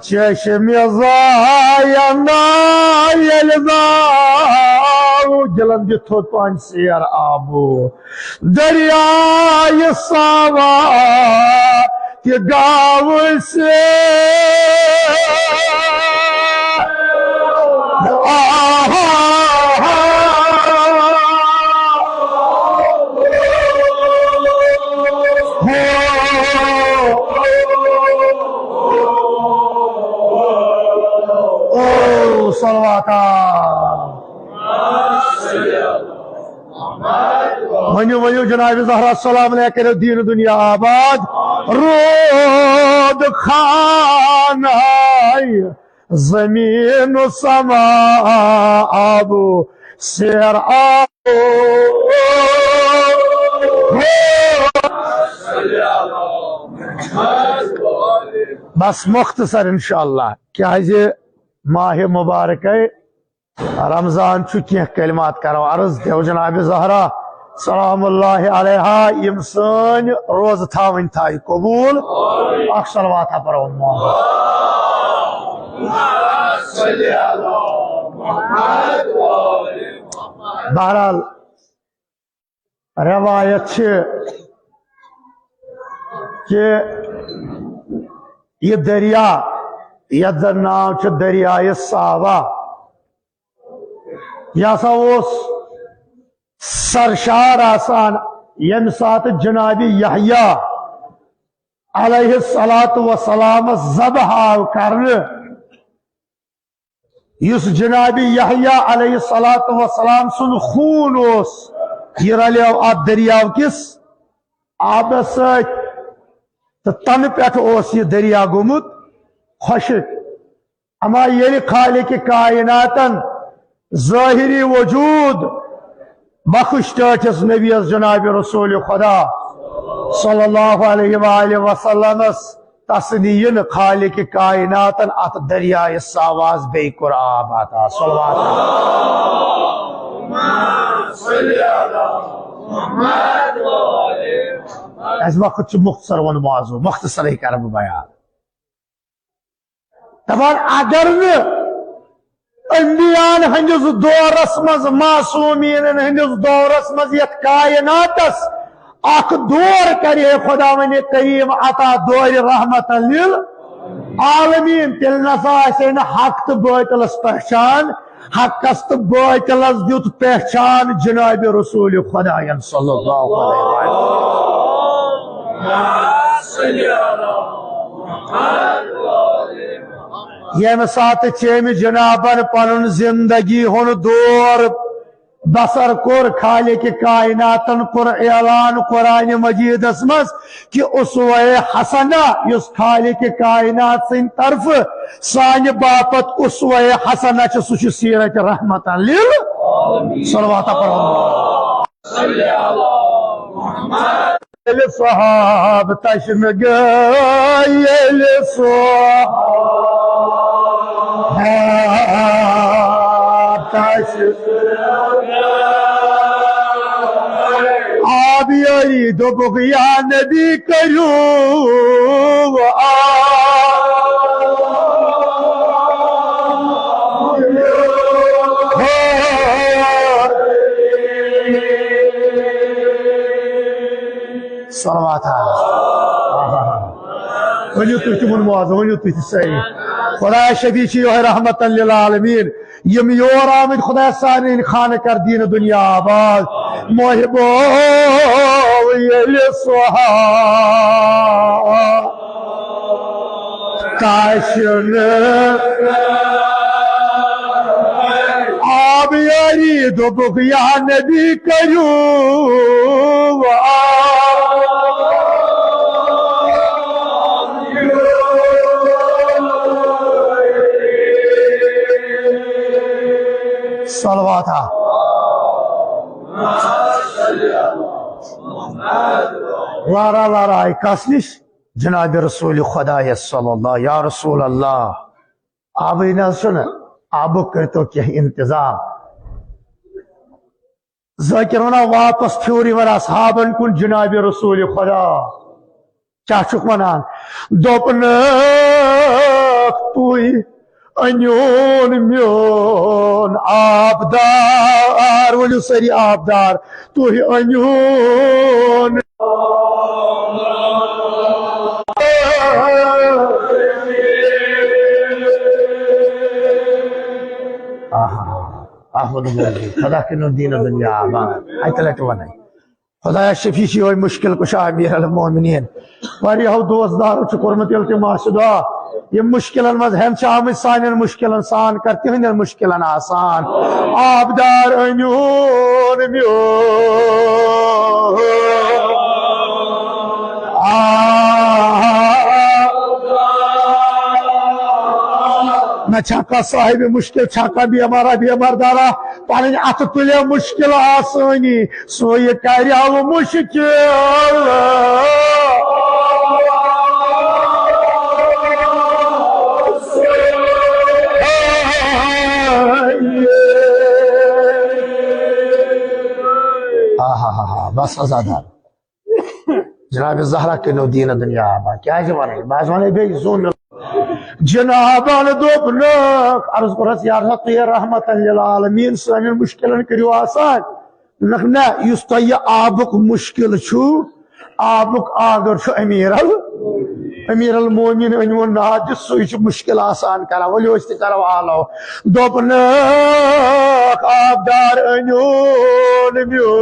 Çeşim yazayana yelzav Jalandı tutman siyar abu Deryayı sava Ki gavse वन्यू जनाब ज़हरा सलाम लेकर दीन दुनिया आबाद रोद खाना जमीन समा आबू शेर आबू बस मुख्तसर इंशाअल्लाह क्या माह मुबारक रमजान क्या कलिमात करो अर्ज देव जनाब ज़हरा सलामुल्लाह अलैहा यम सन रोज थावन थाई कबूल अक्सलवात पर बहरहाल रवायत कि यह दरिया यद नाव दरियाए सावा यह सरशार आसान यम सात जनाबी यहया अलैहिस्सलातु वस्सलाम ज़बह आव करने युस जनाबी यहया अलैहिस्सलातु वस्सलाम सुन खून ओस यह रलियो आ दरियाव किस आब सत तन पे ओस यह दरिया गोमुत खुशिक अमा ये खालिक कायनातन ज़ाहिरी वजूद बख्श टाटिस नबी जनाब रसूल खुदा सल्लल्लाहु अलैहि वसल्लम तस्नीन खालिक कायनातन अत दरियाए सावाज बे कुराब आता इस वक्त मुख्तसर वन मौजू मुख्तसर ही कर बयान दपान अगर अंबियान हंदिस दौरस मज मासूमीन हंदिस दौरस मज यथ कायनातस अख दौर करे खुदावन करीम अता दौर रहमत लिल आलमीन तिल नसा हक तो बातिलस पहचान हकस तो बातिलस दुत पहचान जनाब रसूल खुदायन सल्लल्लाहु अलैहि वसल्लम सात चेम जनाबन पन जिंदगी हुन दौर बसर कोर खालिक कायनातन कोर ऐलान कुरान मजीदस मज कि उसवे हसना युस खालिक कायनात सिन तरफ सान बापत उसवे हसना सह सीरत रहमत लिल सलवात सहाब तश्म गयल आबियारी दोबुक या नबी करू सलवात वनु तुम तिमुन मुआज वनु तुम सही खुदा शफी रहमत लिल आलमीन यम योर आमद खुदा सानी खान कर दीन दुनिया आबाद मोहबो काशन आब यारी दोबुक या नबी करू सलवात लारा लारा कस निश जनाब रसूल खुदा सल्लल्लाहु या रसूल अल्लाह आब आबु कर तो क्या इंतजाम जाकिर वना वापस फ्यूरी वर असहाबन कुन जनाब रसूल खुदा क्या वनान दोपन तुई अन्योन म्योन आबदार वो सरी आबदार तुई अन्योन खुदा के दीन दुनिया आबाद वन खुदा शफी मुश्किल कुशा अमीर अल मोमिनीन वारियाहो दोस्तदार कोर्मत ये दुआ ये मुश्किल मज हम आम सान मुश्किल सान कर तिहंद मुश्किल आसान आबदार अन्योन म्यो न छाका साहिब मुश्किल छाका भी हमारा भी हमार दारा पानी अत तुले मुश्किल आसानी सो ये कार्याल मुश्किल बस आजादार जनाब जहरा के नो दीन दुनिया क्या वन बस वन बे जोन जनाबान दोपन अर्ज करस या रहमत लिल आलमीन सान मुश्किलन करियो आसान न युस तो यह आबुक मुश्किल छु आबुक आगर अमीर अल मोमिन अनवन नाद सह मुश्किल आसान कर वो करो आलो दोपन आबदार अनोन म्यो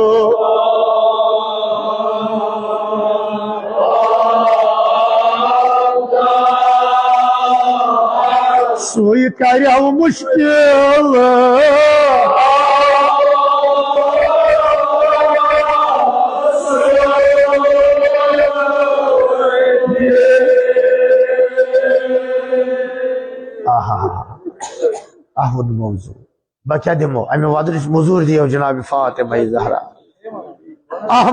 सोई कार्याव मुश्किल अहमद मौजू बचा दिमो अमे वदरिश मजूर दियो जनाब फातिमा ज़हरा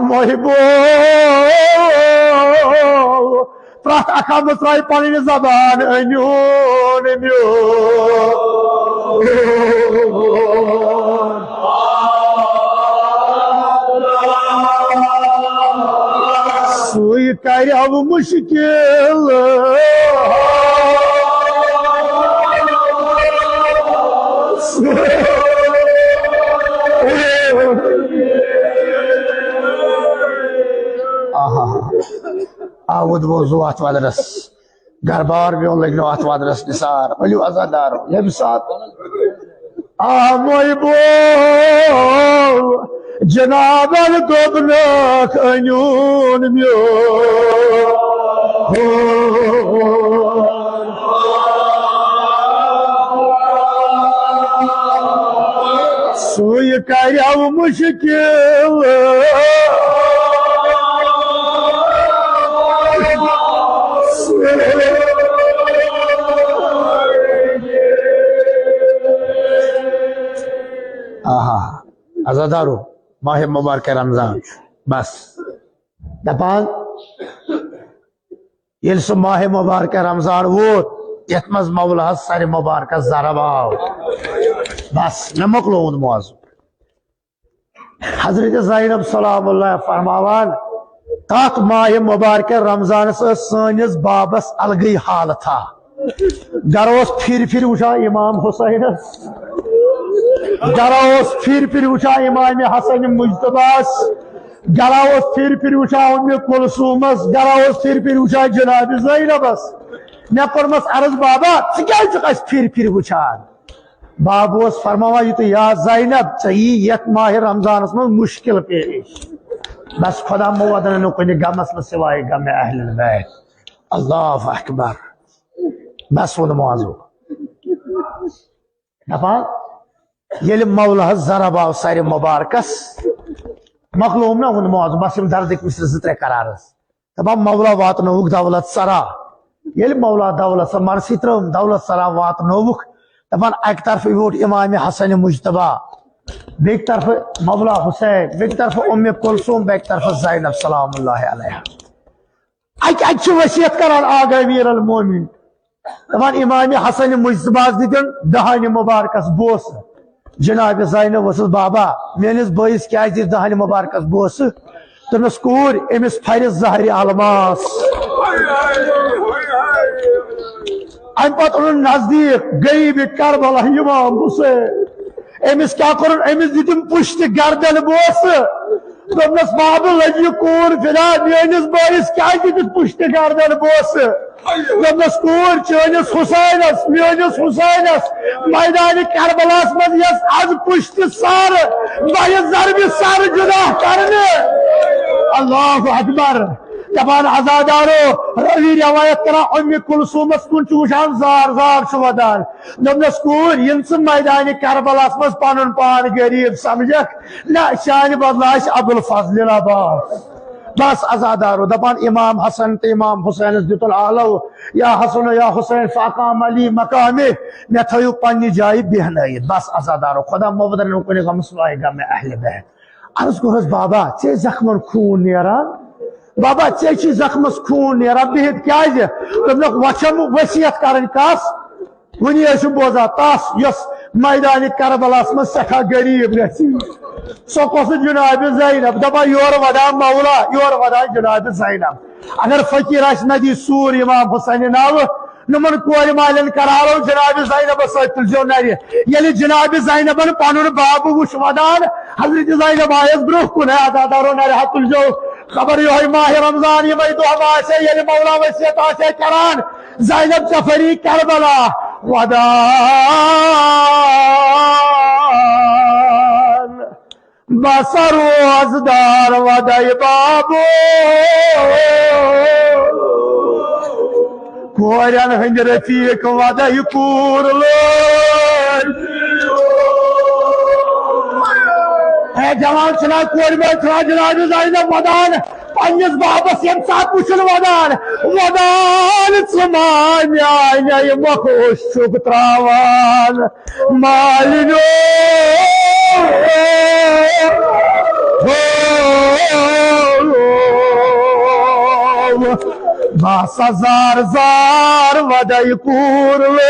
मोहिबो प्रत अखा मसराई पन जबान अन्योन सुई करव मुश्किल आउद वजू अत वदरस गरबार भी लगनो अत वदरस निसार अलू अजादार ये साथ मोइबो जनाबल दोबनक अन्यून म्यो सुई करव मुश्किल अजादारो माह मुबारक रमजान बस दपान ये माह मुबारक रमजान वोत यथ मज मौला सारे मुबारक जरबाव बस मे मोकलो मौजू हजरत ज़ैनब सलामुल्लाह फरमावान तथ माह मुबारक रमजान सनिस बाबस अलगई हाल था गरोस फिर उठा इमाम हुसैन गरोस फिर उठा इमाम हसन मुज्तबास गरोस फिर उठा उम्मे कुलसूमस गरोस फिर उठा जनाब ज़ैनबस मे कर्मस अर्ज बाबा फिर उठान बाबोस फरमावा यह या ज़ैनब ची यथ माह रमजान मज मुश्किल पेश बस खुदा मुवदन कुन गमस में सिवाय गम अहल बैत अल्लाह अकबर बस वो मौजू दपान ये मौला जरबाव सारे मुबारकस मखलूम ना वो मौजू बस दर्द मिसर त्रे करारस दपा मौला वात नोक दौलत सरा ये मौला दौलत मरसी त्रम दौलत सरा वात नोक दपान अक तरफ वोट इमाम हसन मुज्तबा बेक तरफ मौला हुसैन बेक तरफ उम्मे कुलसूम बेक तरफ ज़ैनब सलामुल्लाह अलैहा अक वसीयत करान आगा वीर अल मोमिन दपान इमाम हसन मुज्तबास दितन दहान मुबारकस बोस जनाब ज़ैनब वसस बाबा मेनिस बइस क्या दहान मुबारकस बोस तमस कूर एमिस फरिस जहर अलमास अम पत नजदीक गई भी करबला इमाम हुसैन एमिस क्या कर एमिस दितम पुश्त गर्दन बोस दोपनस बाबा लगी कूर फिरा मेनिस बइस क्या पुश्त गर्दन बोस दोपनस कूर चनिस हुसैनस मेनिस हुसैनस मैदान करबलास मज यस आज पुश्त सार बह जरब सर जुदा करने अल्लाह अकबर दपान अजादारो रवि रवायत करा उम्मे कुलसूमस कुन वुचान जार जार वदान दोपनस कूर इन मैदान करबलास मज पन पान गरीब समझक ना शान बदला अबुल फजल अब्बास बस अजादारो दपान इमाम हसन तो इमाम हुसैन दितुल आलो या हसन या हुसैन फाकाम अली मकामे मे थयु पन्नी जाय बेहनयित बस अजादारो खुदा मुबदन कुन गमसवाय गम अहल बैत अर्ज कोरस बाबा चे जख्मन खून नेरान बाबा चे जख्मस खून नेरान बिहित क्या वचम वसीयत करन कस वनी बोजा तस यस मैदान करबलास मज सठा गरीब गसी सो कस जनाब ज़ैनब दपा योर वदा मौला योर वदा जनाब ज़ैनब अगर फकीर नदी सूर इमाम हुसैन नाव नमन कोर मालन करारो जनाब ज़ैनब तुलजो नरि ये जनाब ज़ैनबन पन बाब वुच वदान हजरत ज़ैनब आयस ब्रोह कुन अदादारो नरि तुलजो खबर यो माह रमजान ये दुआ ये मौला वसीयत करान ज़ैनब जफरी करबला वदान बसर वजदार वदय बाबो कोरन हंद रफीक वदय कूर जवान छना कोर में छना जनाब ज़ैनब वदान पन्निस बाबस यम सात वुचन वदान वदान मान्या मखोश त्रावान मालिनो Basa zar zar vaday kurlo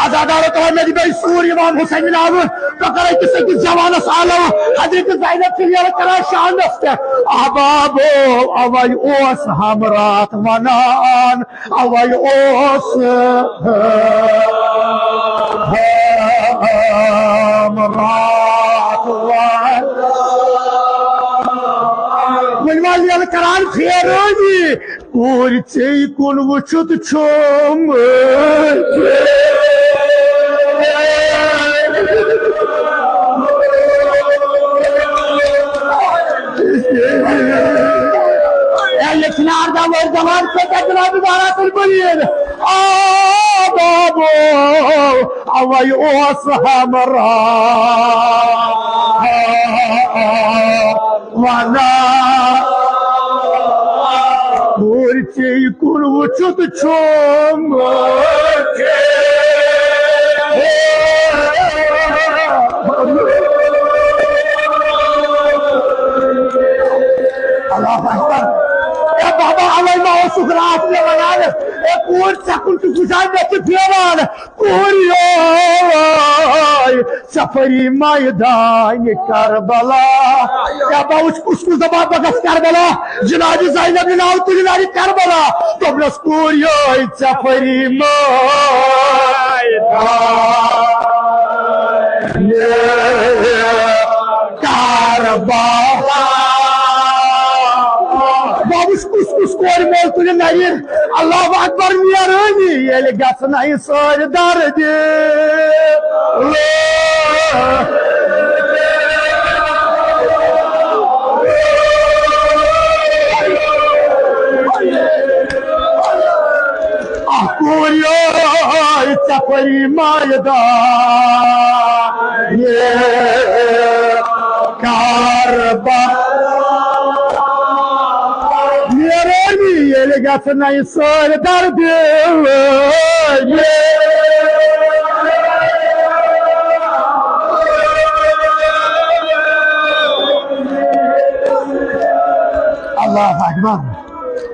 Azadarat Ahmedi Bey Sur İmam Hüseyin abi Kakara 28 Cavanas Alav Hazreti Zeynep Filyara Kara Şahandastı Ahbabo Avay os hamrat vanan Avay os hamrat vanan Gülmaliyalı karar fiyeroni Kurçeyi kul vücut çom Ehleknarda var zaman feketine bir daratır bölüyor Babo Avay os hamra Vana Kurçeyi kul vücut çom Allah Ekber Ya baba alayma o şükratla bana kur sakun tu güzel de filan Kuryoy Safari Maydan Karbala Ya bavuş kuşku zaman bagas Karbala Cenab-ı Zeynep'in altı günleri Karbala Toplas Kuryoy Safari Maydan Karbala Babuş kuskus korim oltuğun nerir Allahu Akbar miyarını Yeli gasınayı sordardı Ah kuruyor Safari Maydan Karbala Yeli gasınayı sordardı Allahu Ekber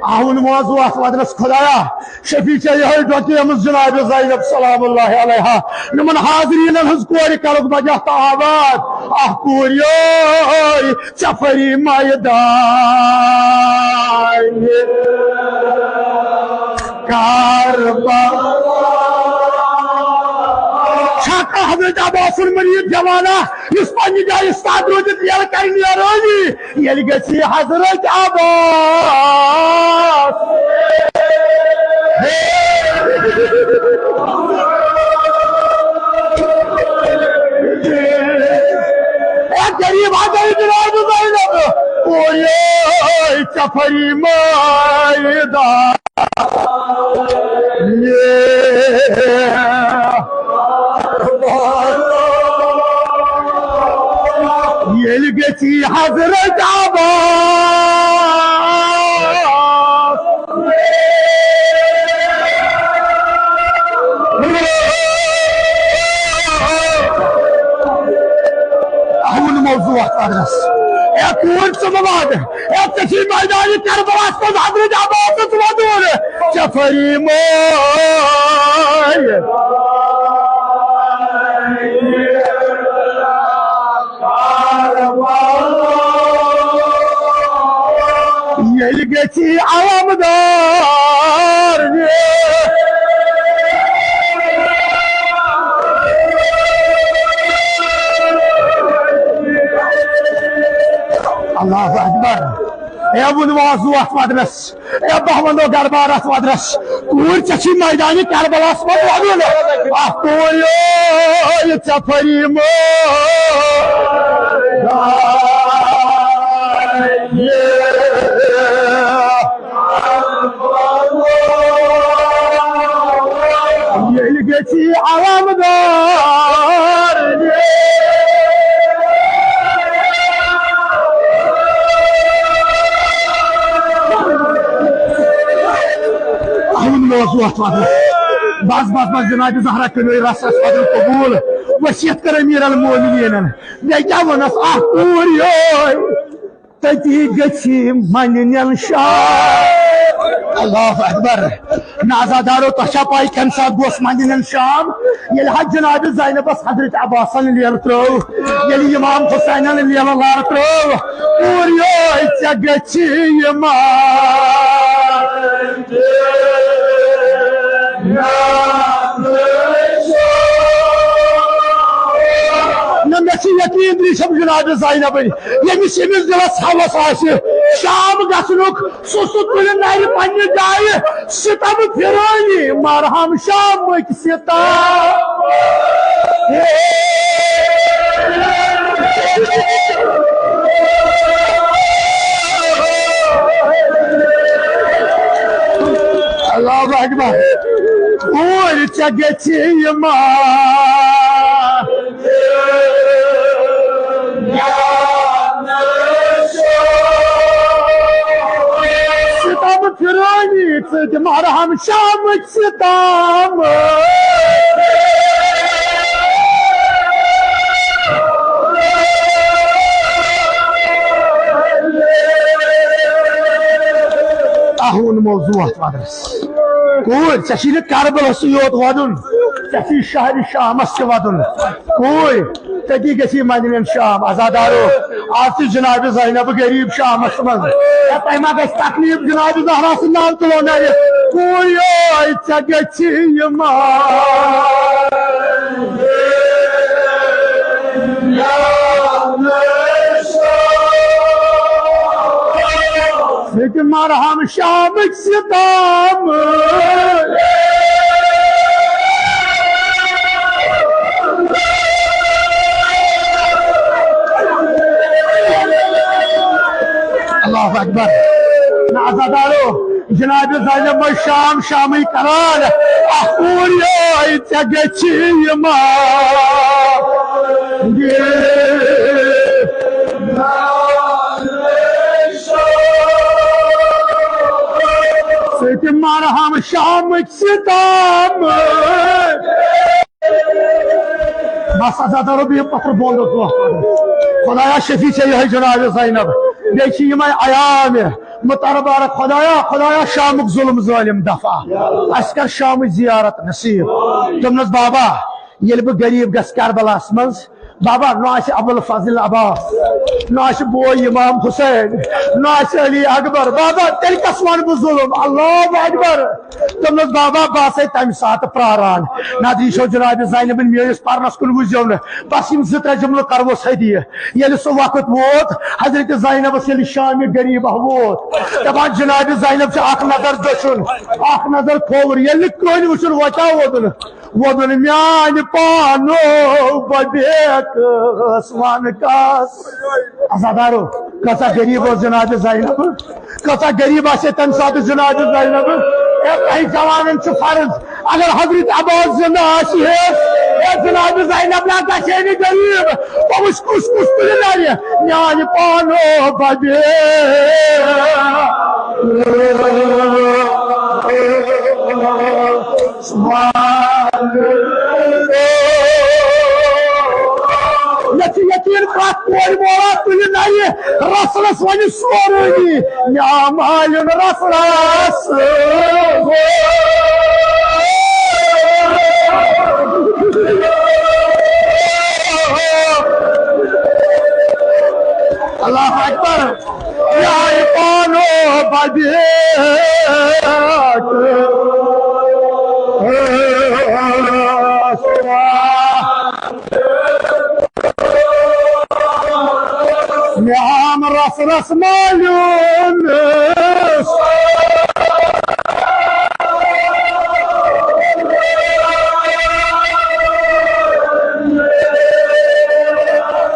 Ahun muazzu ahmadınız Kudaya Şefice yahı döküyemiz Cenab-ı Zeynep salamullahi aleyha Nıman hazirinen hız kuvari kalık bacahta abad Ah kuriyoy Çafari maydan Karbala Şak Ahmet Abbas'ın mıniyet cevana İspanya'da istadrodu diyal kaynıyoruz Yeli geçi Hazret Abbas Gariye vadayı Cenab-ı Zeynep Oy Çafari Maydan Yeli geçi Hazret Abbas Ahun mevzuat adres Ekûn sıvıvadı Ekteşi meydani Kerbalas'tan Hazret Abbas'ı sıvadır Ceferi May Yeli geçi alamdar Allahu Ekber Ya bunu vazu atmadınız Ya bahmando garbar atmadınız Kurçaçı meydani Kerbala atmadınız Ah koyuyor Çaparım Yeli geçi alamdar मौजूद बस बस बस जनाब ज़हरा करो रस फजल कबूल वसीयत कर अमीर अल मोमिनीन मे क्या वनस तती गछि मनन शाम अल्लाह अकबर नाजादारो तशा पाई कम साथ गोस मनन शाम ये हज जनाब ज़ैनबस हजरत अब्बासन लेर त्रो ये इमाम हुसैन लेर लार त्रो पूरी चे गछि यकीन जनाब ज़ैनब यमिस दिलस हवस शाम गसनुक सह तुल नर पन्ने जाय सितम फिरानी मरहम शाम सितम अल्लाह अकबर और चे गछि सितम फिरानी मरहम शाम सितम ahun mevzuat madres koy çeşitli Karbelası yot vadun çeşitli şehri Şam'as vadun koy teki geçi Medine Şam azadaro artı Cenab-ı Zeynep garib Şam'as maz ya payma geç taklif Cenab-ı Zahra'sından tulanır koy ay geçi yama मरहम शाम सितम अल्लाह अकबर नाज़ादारो जनाब ज़ैनब शाम शामी करान मरहम शाम सितम बस अज़ादारो भी पत्र बोल दो खुदाया शफी चाहिए जनाब ज़ैनब देखिए मैं आयाम मुतरबार खुदाया खुदाया शामुक जुल्म जालिम दफा अस्कर शाम जियारत नसीब तुमनस बाबा ये गरीब गस करबलास मज बाबा ना अबुल फजल अब्बास ना बोय इमाम हुसैन ना अली अकबर बाबा तेल कसमान जुल्म अल्लाह अकबर तुमनस बाबा बस तम सात प्रारान नादरी शो जनाब ज़ैनब मेस परनस कुन वुजो न बस यम ज त्रे जुमल करवस हदिय ये सो वक्त वोत हजरत ज़ैनब ये शाम गरीब वोत दपान जनाब ज़ैनब अख नजर दशुन अख नजर खोवर ये क्रोन वुचुन वचा वोदन वोदन म्यान पानो बदेक आसमान कास अज़ादारो कसा गरीब जनाब ज़ैनब कसा गरीब आसे तम साथ जनाब ज़ैनब जवान फर्ज अगर हजरत अब्बास जिंदा जनाब ज़ैनब ना गरीब कुछ कुछ कुछ न्याय पानो बदे यकीन बात कोई बोला तुझे नहीं रसलस वाली सोरेगी या मालूम रसलस अल्लाह अकबर या पानो बदे हम रस रस मालूम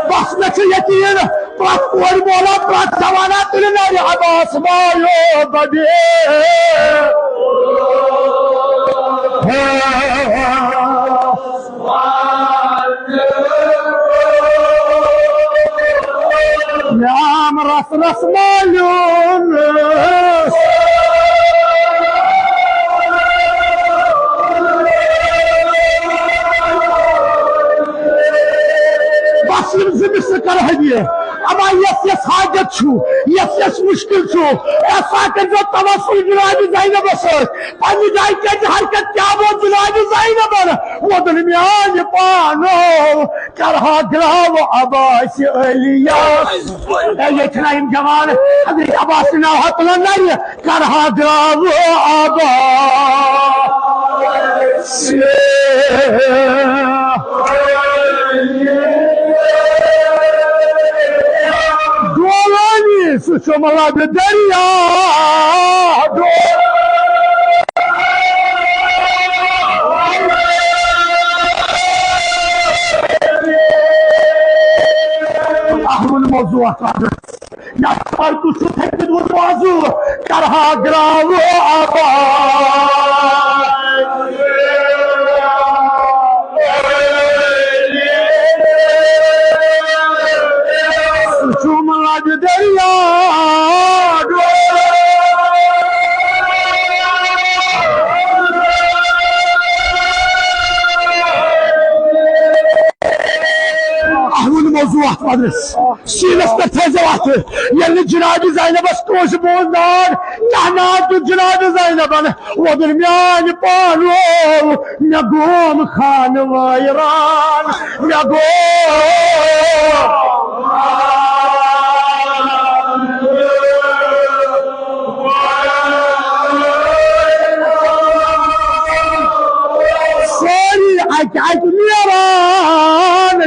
बस में यकीन प्रत कोई बोला प्रत जवाना तुझे नहीं अब्बास मालो बदे हम रस रस मालूम यम जमिस कर हदिया अमा यस हाजत छु यस मुश्किल छु ऐसा कर जो तवस्सुल जनाब ज़ैनब से पानी जाय के हरकत क्या वो जनाब ज़ैनब वो दरमियान पानो करहा ग्राव अब्बास इलियास ये इतना इन जवान हजरत अब्बास ना हतला नहीं करहा ग्राव Abbas Dolani suçumala bir derya Ahmun mevzuat vardır. Yaşar kuşu tekbir vurmazı Karha gravu Suçumala bir derya موضوعات مدرس سيلس تتزوات يلي جنابي زينب استوش بوزدار كهنات جنابي زينب وبرميان بانو نقوم خان ويران سوري عك نيران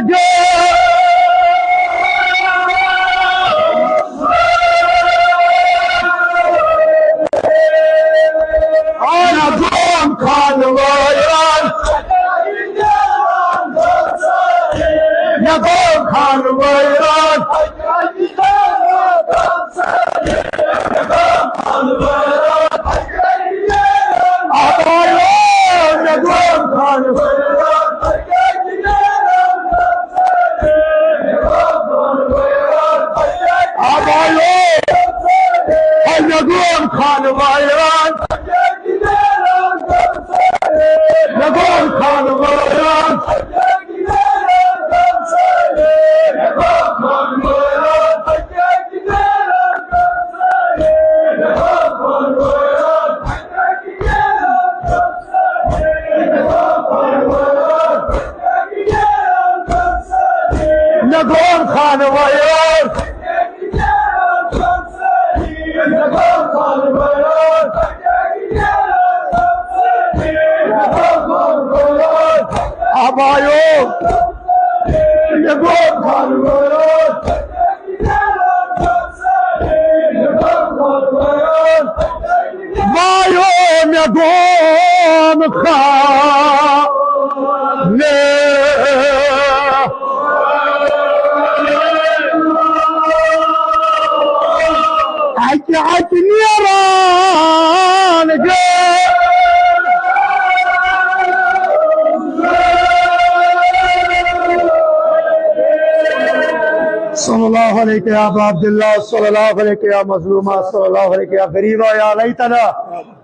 सल्लल्लाहु अलैहि या अबा अब्दुल्लाह सल्लल्लाहु अलैहि या मज़लूमा सल्लल्लाहु अलैहि या गरीबा या लैतना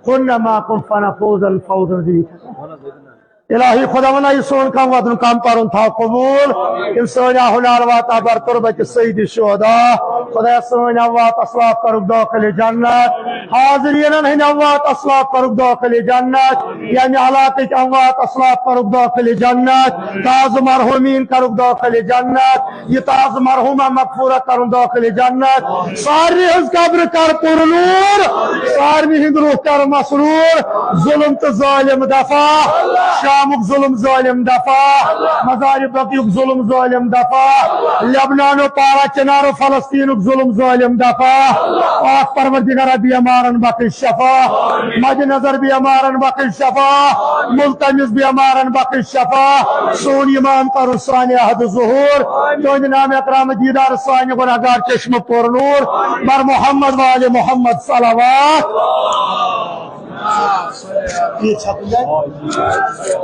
कुन्ना माकुम फनफूज़ल फौज़न अज़ीज़ा इलाही खुदावंदा ये सोन काम वादन काम पारुन था कबूल इन सोना हुनार वाता बर तुरबत सईद शुहदा खुदा सोना वात अस्लाफ करुक दाखिल जन्नत हाज़रीन हिन वात अस्लाफ करुक दाखिल जन्नत यानी अलाके अवात अस्लाफ करुक दाखिल जन्नत ताज मरहुमीन करुक दाखिल जन्नत ये ताज मरहुमा मगफूरा करुक दाखिल जन्नत सारी हज कब्र कर पुरनूर सारी हिंद रूह कर मसरूर जुल्म तो जालिम दफा शामुक जुल्म जालिम दफा मज़ारिब बकीयुक जुल्म जालिम दफा लेबनानो पारा चनारो फलस्तीनुक जुल्म जालिम दफा पाक परवरदिगार बीमारन बख्श शफा मद नजर बीमारन बख्श शफा मुल्तमिस बीमारन बख्श शफा सोन ईमान कर सानि अहद ज़ुहूर तुंद नाम अकराम दीदार सानि गुनहगार चश्म पुरनूर बर मोहम्मद वाले मोहम्मद सलावत ये छप जाए